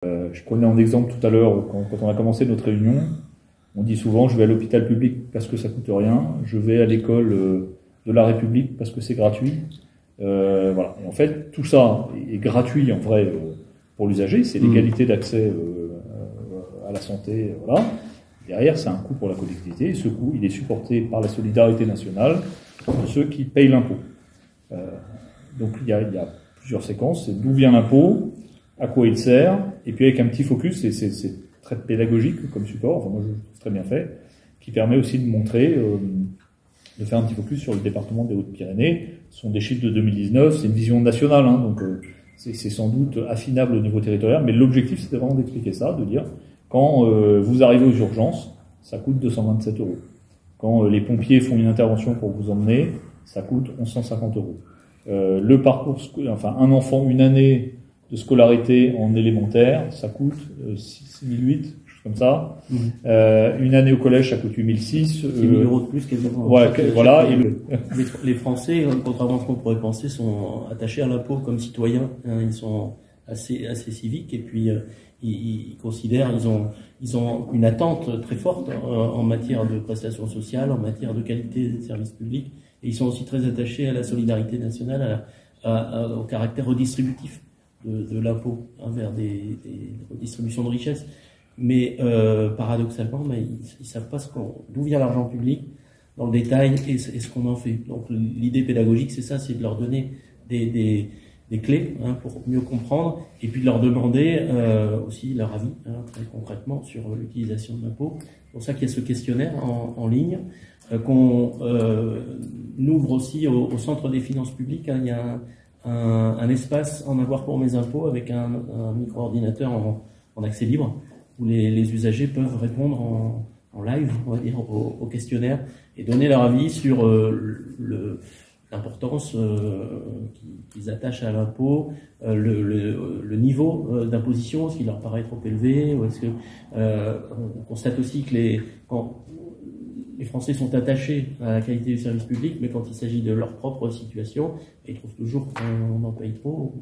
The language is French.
Je prenais en exemple tout à l'heure, quand on a commencé notre réunion, on dit souvent je vais à l'hôpital public parce que ça coûte rien, je vais à l'école de la République parce que c'est gratuit. Voilà. Et en fait, tout ça est gratuit en vrai pour l'usager, c'est l'égalité d'accès à la santé. Voilà. Derrière, c'est un coût pour la collectivité, et ce coût, il est supporté par la solidarité nationale de ceux qui payent l'impôt. Donc il y a plusieurs séquences, c'est d'où vient l'impôt, à quoi il sert, et puis avec un petit focus, et c'est très pédagogique comme support, enfin moi je trouve très bien fait, qui permet aussi de montrer, de faire un petit focus sur le département des Hautes-Pyrénées. Ce sont des chiffres de 2019, c'est une vision nationale, hein, donc c'est sans doute affinable au niveau territorial, mais l'objectif c'était vraiment d'expliquer ça, de dire quand vous arrivez aux urgences, ça coûte 227 €. Quand les pompiers font une intervention pour vous emmener, ça coûte 1150 €. Le parcours, enfin un enfant, une année de scolarité en élémentaire, ça coûte 6008, quelque chose comme ça. Une année au collège, ça coûte 8006. 10 000 € de plus quasiment. Voilà. Les Français, contrairement à ce qu'on pourrait penser, sont attachés à l'impôt comme citoyens. Ils sont assez civiques, et puis ils considèrent, ils ont une attente très forte en matière de prestations sociales, en matière de qualité des services publics, et ils sont aussi très attachés à la solidarité nationale, au caractère redistributif de l'impôt vers des redistributions de richesses. Mais paradoxalement, ils savent pas d'où vient l'argent public dans le détail et ce qu'on en fait. Donc l'idée pédagogique, c'est ça, c'est de leur donner des clés pour mieux comprendre, et puis de leur demander aussi leur avis très concrètement sur l'utilisation de l'impôt. C'est pour ça qu'il y a ce questionnaire en ligne qu'on ouvre aussi au Centre des finances publiques. Il y a un espace en avoir pour mes impôts avec un micro-ordinateur en accès libre où les usagers peuvent répondre en live, on va dire, au questionnaire et donner leur avis sur l'importance qu'ils attachent à l'impôt, le niveau d'imposition, est-ce qu'il leur paraît trop élevé, ou est-ce que on constate aussi que quand les Français sont attachés à la qualité du service public, mais quand il s'agit de leur propre situation, ils trouvent toujours qu'on en paye trop.